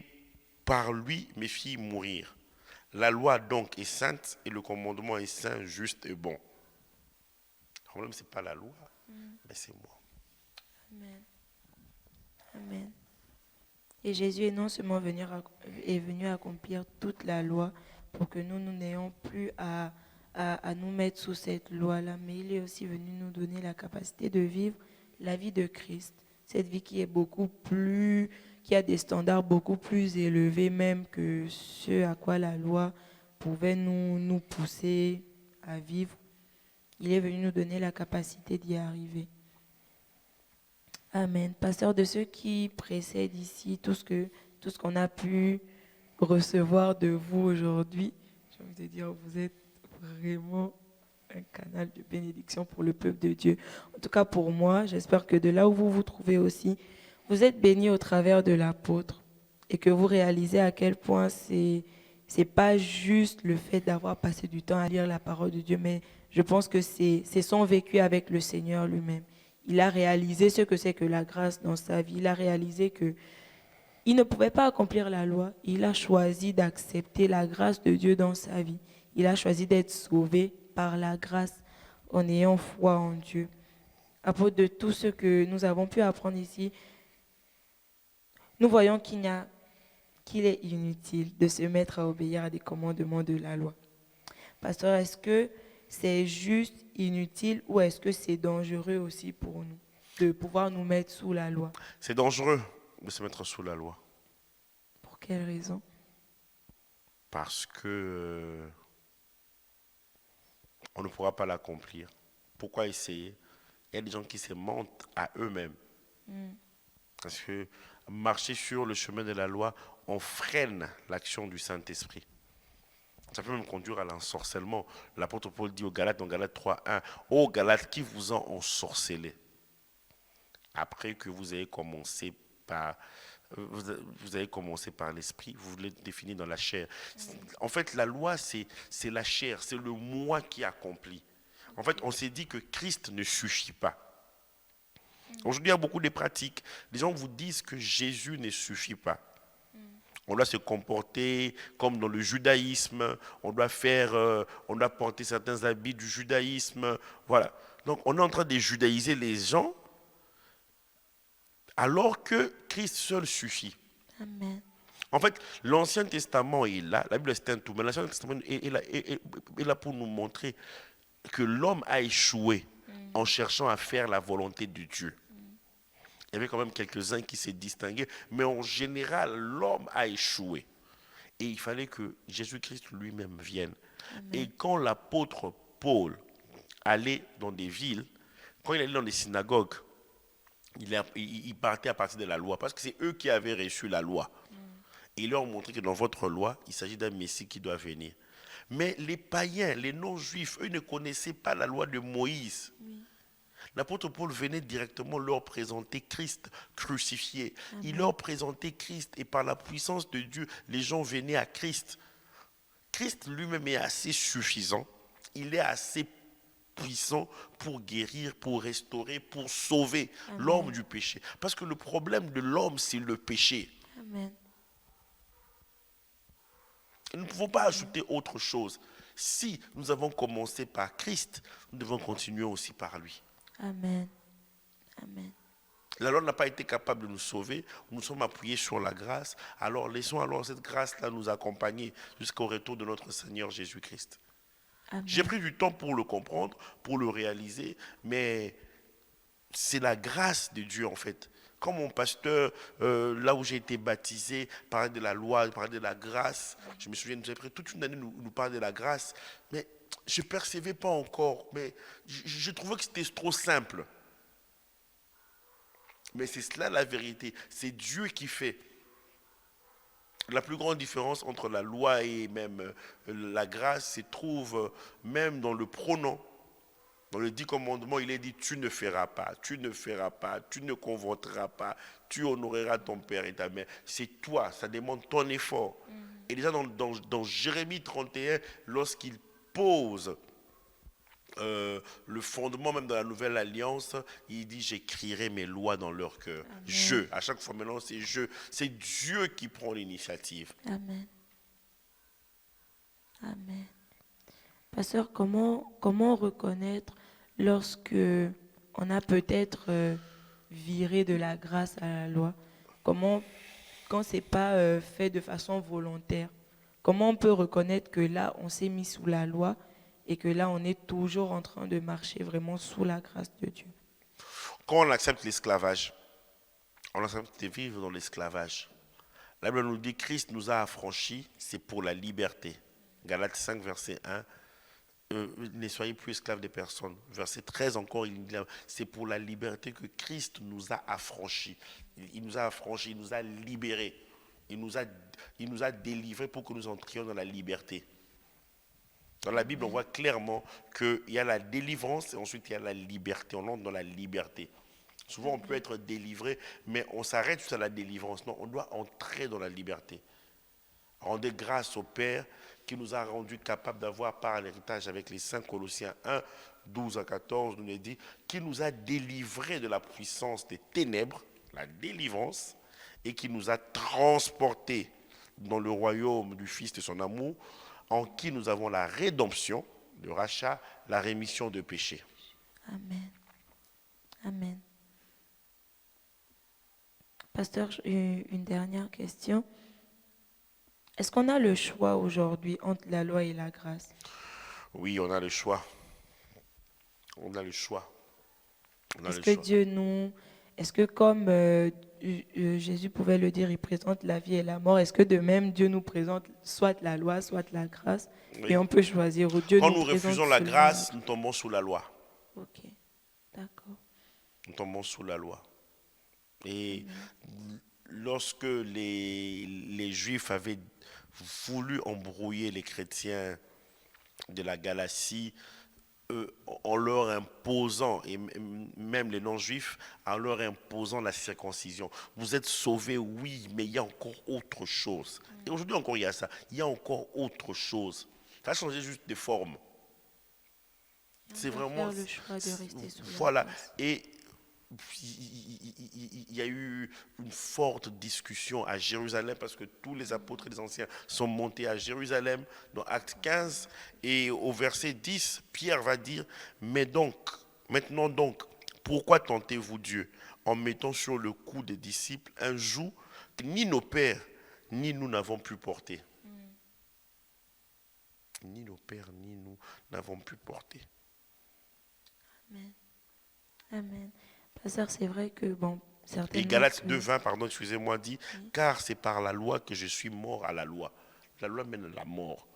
par lui, me fit mourir. La loi donc est sainte et le commandement est saint, juste et bon. Le problème, ce n'est pas la loi, mais c'est moi. Amen. Amen. Et Jésus est non seulement est venu accomplir toute la loi pour que nous n'ayons plus à nous mettre sous cette loi-là, mais il est aussi venu nous donner la capacité de vivre la vie de Christ. Cette vie qui a des standards beaucoup plus élevés même que ce à quoi la loi pouvait nous pousser à vivre. Il est venu nous donner la capacité d'y arriver. Amen. Pasteur, de ceux qui précèdent ici, tout ce qu'on a pu recevoir de vous aujourd'hui, j'ai envie de dire, vous êtes vraiment un canal de bénédiction pour le peuple de Dieu. En tout cas, pour moi, j'espère que de là où vous vous trouvez aussi, vous êtes bénis au travers de l'apôtre et que vous réalisez à quel point c'est pas juste le fait d'avoir passé du temps à lire la parole de Dieu, mais je pense que c'est son vécu avec le Seigneur lui-même. Il a réalisé ce que c'est que la grâce dans sa vie. Il a réalisé que il ne pouvait pas accomplir la loi. Il a choisi d'accepter la grâce de Dieu dans sa vie. Il a choisi d'être sauvé par la grâce en ayant foi en Dieu. apôtre, de tout ce que nous avons pu apprendre ici, nous voyons qu'il est inutile de se mettre à obéir à des commandements de la loi. Pasteur, est-ce que c'est juste inutile ou est-ce que c'est dangereux aussi pour nous de pouvoir nous mettre sous la loi? C'est dangereux de se mettre sous la loi Pour quelle raison? parce que on ne pourra pas l'accomplir. Pourquoi essayer? Il y a des gens qui se mentent à eux-mêmes. Parce que marcher sur le chemin de la loi, on freine l'action du Saint-Esprit. Ça peut même conduire à l'ensorcellement. L'apôtre Paul dit aux Galates, dans Galates 3:1, ô Galates, qui vous ont ensorcelé après que vous avez commencé par vous avez commencé par l'esprit, vous l'êtes défini dans la chair. En fait, la loi, c'est la chair, c'est le moi qui accomplit. En fait, on s'est dit que Christ ne suffit pas. Aujourd'hui, il y a beaucoup de pratiques. Les gens vous disent que Jésus ne suffit pas. On doit se comporter comme dans le judaïsme, on doit porter certains habits du judaïsme. Voilà. Donc, on est en train de judaïser les gens alors que Christ seul suffit. Amen. En fait, l'Ancien Testament est là, la Bible c'est un tout, mais l'Ancien Testament est là pour nous montrer que l'homme a échoué en cherchant à faire la volonté de Dieu. Il y avait quand même quelques-uns qui s'est distingués, mais en général, l'homme a échoué. Et il fallait que Jésus-Christ lui-même vienne. Amen. Et quand l'apôtre Paul allait dans des villes, quand il allait dans des synagogues, il partait à partir de la loi, parce que c'est eux qui avaient reçu la loi. Et il leur montrait que dans votre loi, il s'agit d'un Messie qui doit venir. Mais les païens, les non-juifs, eux ne connaissaient pas la loi de Moïse. Oui. L'apôtre Paul venait directement leur présenter Christ crucifié. Amen. Il leur présentait Christ et par la puissance de Dieu, les gens venaient à Christ. Christ lui-même est assez suffisant. Il est assez puissant pour guérir, pour restaurer, pour sauver l'homme du péché. Parce que le problème de l'homme, c'est le péché. Amen. Nous ne pouvons pas ajouter autre chose. Si nous avons commencé par Christ, nous devons continuer aussi par lui. Amen. Amen. La loi n'a pas été capable de nous sauver. Nous sommes appuyés sur la grâce. Alors laissons alors cette grâce-là nous accompagner jusqu'au retour de notre Seigneur Jésus-Christ. J'ai pris du temps pour le comprendre, pour le réaliser, mais c'est la grâce de Dieu en fait. Comme mon pasteur, là où j'ai été baptisé, parlait de la loi, parlait de la grâce. Je me souviens, nous avons pris toute une année nous parler de la grâce, mais je ne percevais pas encore. Mais je trouvais que c'était trop simple. Mais c'est cela la vérité. C'est Dieu qui fait. La plus grande différence entre la loi et même la grâce se trouve même dans le pronom. Dans le 10 commandements, il est dit, tu ne feras pas, tu ne feras pas, tu ne convoiteras pas, tu honoreras ton père et ta mère. C'est toi, ça demande ton effort. Et déjà dans Jérémie 31, lorsqu'il pose le fondement même de la nouvelle alliance, il dit, j'écrirai mes lois dans leur cœur. Amen. Je, à chaque fois maintenant, c'est je. C'est Dieu qui prend l'initiative. Amen. Amen. Pasteur, comment reconnaître lorsque on a peut-être viré de la grâce à la loi? Quand c'est pas fait de façon volontaire? Comment on peut reconnaître que là, on s'est mis sous la loi et que là, on est toujours en train de marcher vraiment sous la grâce de Dieu? Quand on accepte l'esclavage, on accepte de vivre dans l'esclavage. La Bible nous dit, Christ nous a affranchis, c'est pour la liberté. Galates 5, verset 1. Ne soyez plus esclaves des personnes. Verset 13 encore, il dit, c'est pour la liberté que Christ nous a affranchis. Il nous a affranchis, il nous a libérés. Il nous a délivrés pour que nous entrions dans la liberté. Dans la Bible, on voit clairement qu'il y a la délivrance et ensuite il y a la liberté. On entre dans la liberté. Souvent, on peut être délivré, mais on s'arrête juste à la délivrance. Non, on doit entrer dans la liberté. Rendez grâce au Père qui nous a rendus capables d'avoir part à l'héritage avec les saints. Colossiens 1, 12 à 14 nous dit, qui nous a délivrés de la puissance des ténèbres, la délivrance, et qui nous a transportés dans le royaume du Fils de son amour, en qui nous avons la rédemption, le rachat, la rémission de péchés. Amen. Pasteur, une dernière question. Est-ce qu'on a le choix aujourd'hui entre la loi et la grâce? Oui, on a le choix. On a le choix. On a Est-ce le que choix. Dieu nous... Est-ce que comme Jésus pouvait le dire, il présente la vie et la mort, est-ce que de même Dieu nous présente soit la loi, soit la grâce, et Oui. on peut choisir, ou Dieu Quand nous nous présente refusons la seulement grâce, notre... nous tombons sous la loi. Ok, d'accord. Nous tombons sous la loi. Et Amen. lorsque les Juifs avaient voulu embrouiller les chrétiens de la Galatie, en leur imposant, et même les non-juifs, en leur imposant la circoncision. Vous êtes sauvés, oui, mais il y a encore autre chose. Et aujourd'hui encore, il y a ça. Il y a encore autre chose. Ça a changé juste de forme. Et on C'est doit vraiment... faire le choix de rester sous la Voilà. grâce. Et il y a eu une forte discussion à Jérusalem parce que tous les apôtres et les anciens sont montés à Jérusalem dans Acte 15 et au verset 10, Pierre va dire, mais donc, maintenant donc, pourquoi tentez-vous Dieu en mettant sur le cou des disciples un joug que ni nos pères ni nous n'avons pu porter. Ni nos pères ni nous n'avons pu porter. Amen. Amen. Pasteur, c'est vrai que, bon, Et certainement Galates que... 2,20, pardon, excusez-moi, dit, car c'est par la loi que je suis mort à la loi. La loi mène à la mort,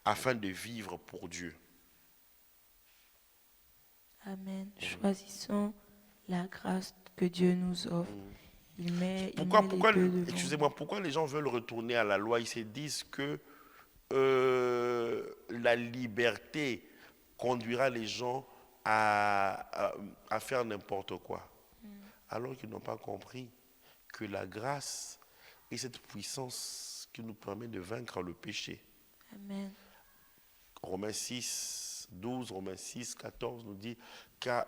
afin de vivre pour Dieu. Amen. Choisissons la grâce que Dieu nous offre. Il met les Pourquoi, deux devant excusez-moi, nous. pourquoi les gens veulent retourner à la loi? Ils se disent que la liberté conduira les gens à faire n'importe quoi. Alors qu'ils n'ont pas compris que la grâce est cette puissance qui nous permet de vaincre le péché. Amen. Romains 6, 12, Romains 6, 14 nous dit car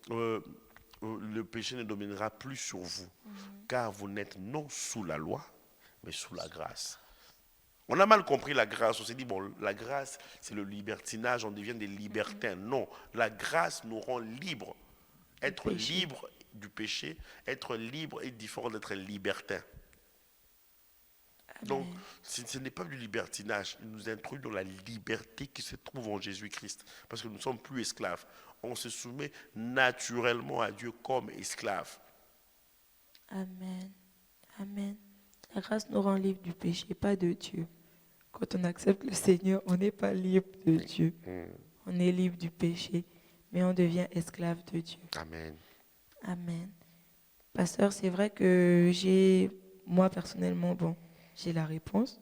le péché ne dominera plus sur vous, car vous n'êtes non sous la loi, mais sous la grâce. On a mal compris la grâce. On s'est dit, bon, la grâce, c'est le libertinage, on devient des libertins. Non, la grâce nous rend libres. Du Être péché. libre du péché, être libre est différent d'être libertin. Donc, Amen. ce n'est pas du libertinage. Il nous introduit dans la liberté qui se trouve en Jésus-Christ. Parce que nous ne sommes plus esclaves. On se soumet naturellement à Dieu comme esclaves. Amen. Amen. La grâce nous rend libres du péché, pas de Dieu. Quand on accepte le Seigneur, on n'est pas libre de Dieu. On est libre du péché, mais on devient esclave de Dieu. Amen. Amen. Pasteur, c'est vrai que moi personnellement, bon, j'ai la réponse.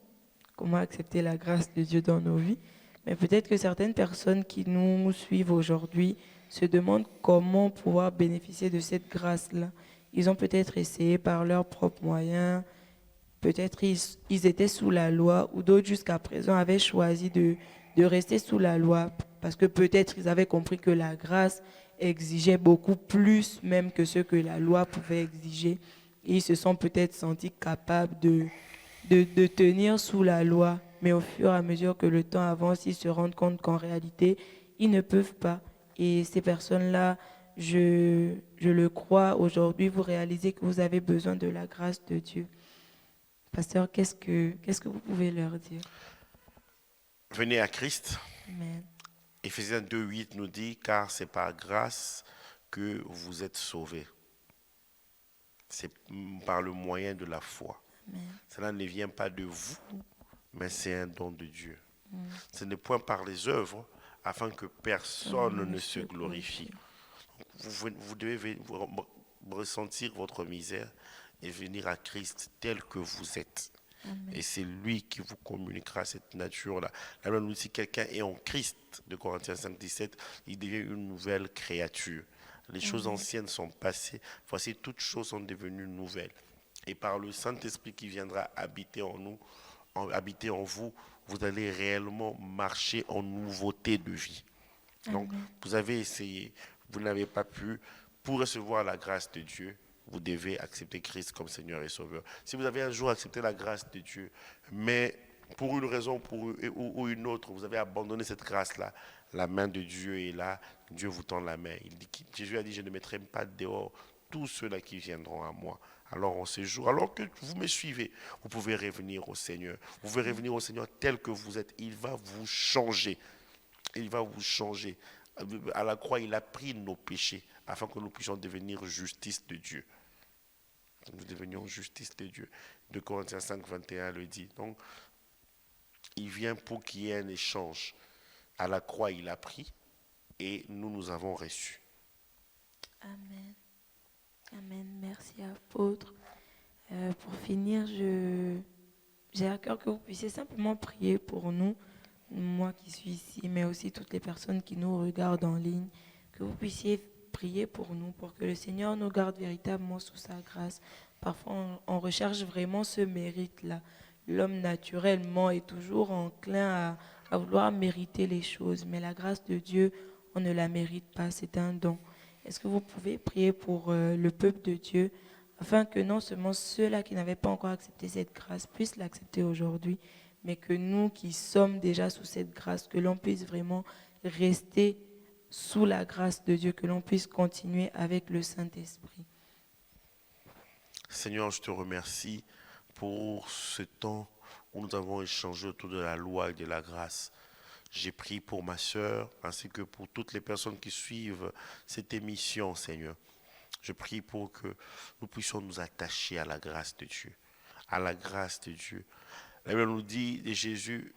Comment accepter la grâce de Dieu dans nos vies. Mais peut-être que certaines personnes qui nous suivent aujourd'hui se demandent comment pouvoir bénéficier de cette grâce-là. Ils ont peut-être essayé par leurs propres moyens. Peut-être ils étaient sous la loi ou d'autres jusqu'à présent avaient choisi de rester sous la loi parce que peut-être ils avaient compris que la grâce exigeait beaucoup plus même que ce que la loi pouvait exiger. Et ils se sont peut-être sentis capables de tenir sous la loi. Mais au fur et à mesure que le temps avance, ils se rendent compte qu'en réalité, ils ne peuvent pas. Et ces personnes-là, je le crois, aujourd'hui, vous réalisez que vous avez besoin de la grâce de Dieu. Pasteur, qu'est-ce que vous pouvez leur dire? Venez à Christ. Amen. Éphésiens 2,8 nous dit, car c'est par grâce que vous êtes sauvés. C'est par le moyen de la foi. Amen. Cela ne vient pas de vous, mais c'est un don de Dieu. Ce n'est point par les œuvres, afin que personne ne se glorifie. Vous devez ressentir votre misère et venir à Christ tel que vous êtes. Amen. Et c'est lui qui vous communiquera cette nature-là. La Bible nous dit si quelqu'un est en Christ, de Corinthiens 5, 17, il devient une nouvelle créature. Les choses anciennes sont passées, voici toutes choses sont devenues nouvelles. Et par le Saint-Esprit qui viendra habiter en nous, habiter en vous, vous allez réellement marcher en nouveauté de vie. Donc, vous avez essayé, vous n'avez pas pu. Pour recevoir la grâce de Dieu, vous devez accepter Christ comme Seigneur et Sauveur. Si vous avez un jour accepté la grâce de Dieu, mais pour une raison ou une autre, vous avez abandonné cette grâce-là, la main de Dieu est là, Dieu vous tend la main. Jésus a dit, je ne mettrai pas dehors tous ceux-là qui viendront à moi. Alors en ce jour, alors que vous me suivez, vous pouvez revenir au Seigneur. Vous pouvez revenir au Seigneur tel que vous êtes. Il va vous changer. Il va vous changer. À la croix, il a pris nos péchés afin que nous puissions devenir justice de Dieu. Nous devenions justice de Dieu. 2 Corinthiens 5, 21 le dit. Donc, il vient pour qu'il y ait un échange. À la croix, il a pris et nous avons reçu. Amen. Amen. Merci, apôtre. Pour finir, j'ai à cœur que vous puissiez simplement prier pour nous, moi qui suis ici, mais aussi toutes les personnes qui nous regardent en ligne, que vous puissiez prier pour nous, pour que le Seigneur nous garde véritablement sous sa grâce. Parfois, on recherche vraiment ce mérite-là. L'homme naturellement est toujours enclin à vouloir mériter les choses, mais la grâce de Dieu, on ne la mérite pas, c'est un don. Est-ce que vous pouvez prier pour le peuple de Dieu, afin que non seulement ceux-là qui n'avaient pas encore accepté cette grâce puissent l'accepter aujourd'hui, mais que nous qui sommes déjà sous cette grâce, que l'on puisse vraiment rester sous la grâce de Dieu, que l'on puisse continuer avec le Saint-Esprit. Seigneur, je te remercie pour ce temps où nous avons échangé autour de la loi et de la grâce. J'ai prié pour ma sœur ainsi que pour toutes les personnes qui suivent cette émission, Seigneur. Je prie pour que nous puissions nous attacher à la grâce de Dieu. À la grâce de Dieu. La Bible nous dit, de Jésus,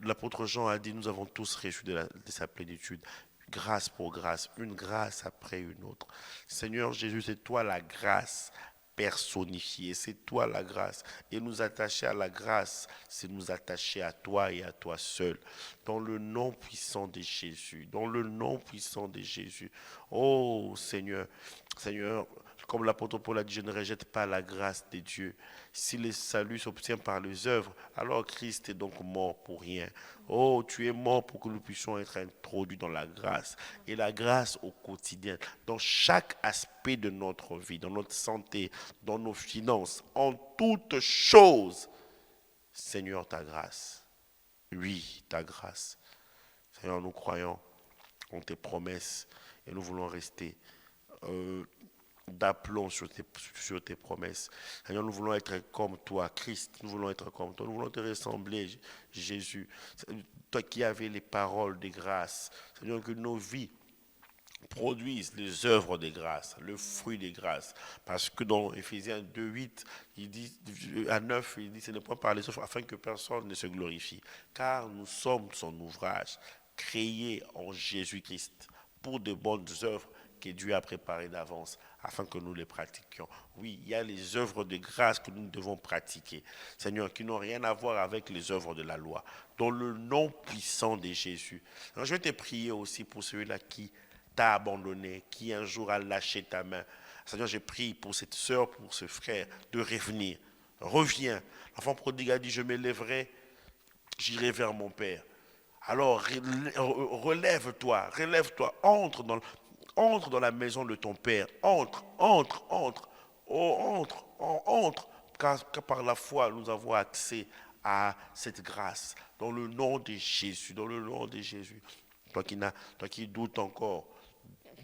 l'apôtre Jean a dit, nous avons tous reçu de sa plénitude. Grâce pour grâce, une grâce après une autre. Seigneur Jésus, c'est toi la grâce personnifiée, c'est toi la grâce. Et nous attacher à la grâce, c'est nous attacher à toi et à toi seul. Dans le nom puissant de Jésus, dans le nom puissant de Jésus. Oh Seigneur, Seigneur, comme l'apôtre Paul a dit, je ne rejette pas la grâce de Dieu. Si le salut s'obtient par les œuvres, alors Christ est donc mort pour rien. Oh, tu es mort pour que nous puissions être introduits dans la grâce. Et la grâce au quotidien, dans chaque aspect de notre vie, dans notre santé, dans nos finances, en toutes choses. Seigneur, ta grâce. Oui, ta grâce. Seigneur, nous croyons en tes promesses et nous voulons rester d'aplomb sur tes promesses. Seigneur, nous voulons être comme toi, Christ, nous voulons être comme toi, nous voulons te ressembler, Jésus. Toi qui avais les paroles de grâce, Seigneur, que nos vies produisent les œuvres de grâce, le fruit de grâce. Parce que dans Éphésiens 2:8, il dit, à 9, il dit, ce n'est point par les œuvres afin que personne ne se glorifie. Car nous sommes son ouvrage, créé en Jésus-Christ, pour de bonnes œuvres que Dieu a préparées d'avance, afin que nous les pratiquions. Oui, il y a les œuvres de grâce que nous devons pratiquer, Seigneur, qui n'ont rien à voir avec les œuvres de la loi. Dans le nom puissant de Jésus. Alors, je vais te prier aussi pour celui-là qui t'a abandonné, qui un jour a lâché ta main. Seigneur, je prie pour cette sœur, pour ce frère, de revenir. Reviens. L'enfant prodigue a dit, je me lèverai, j'irai vers mon Père. Alors, relève-toi, entre dans la maison de ton Père. Entre. Oh, entre. Car par la foi, nous avons accès à cette grâce. Dans le nom de Jésus, dans le nom de Jésus. Toi qui doutes encore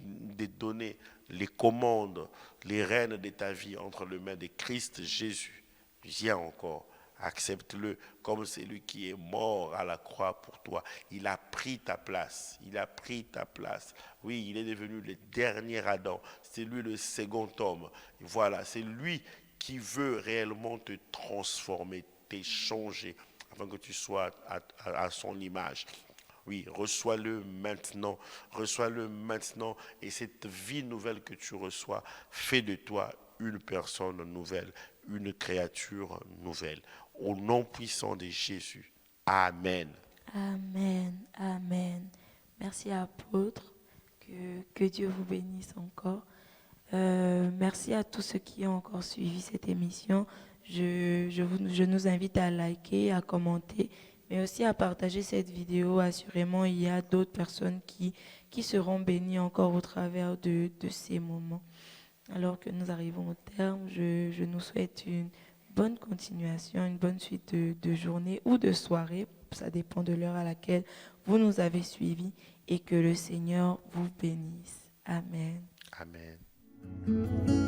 de donner les commandes, les rênes de ta vie entre les mains de Christ Jésus, viens encore. Accepte-le comme celui qui est mort à la croix pour toi. Il a pris ta place. Oui, il est devenu le dernier Adam. C'est lui le second homme. Voilà, c'est lui qui veut réellement te transformer, t'échanger, afin que tu sois à son image. Oui, reçois-le maintenant. Et cette vie nouvelle que tu reçois fait de toi une personne nouvelle, une créature nouvelle. Au nom puissant de Jésus. Amen. Amen. Merci, apôtre. Que Dieu vous bénisse encore. Merci à tous ceux qui ont encore suivi cette émission. Je nous invite à liker, à commenter, mais aussi à partager cette vidéo. Assurément, il y a d'autres personnes qui seront bénies encore au travers de ces moments. Alors que nous arrivons au terme, je nous souhaite une bonne continuation, une bonne suite de journée ou de soirée. Ça dépend de l'heure à laquelle vous nous avez suivis, et que le Seigneur vous bénisse. Amen. Amen. Thank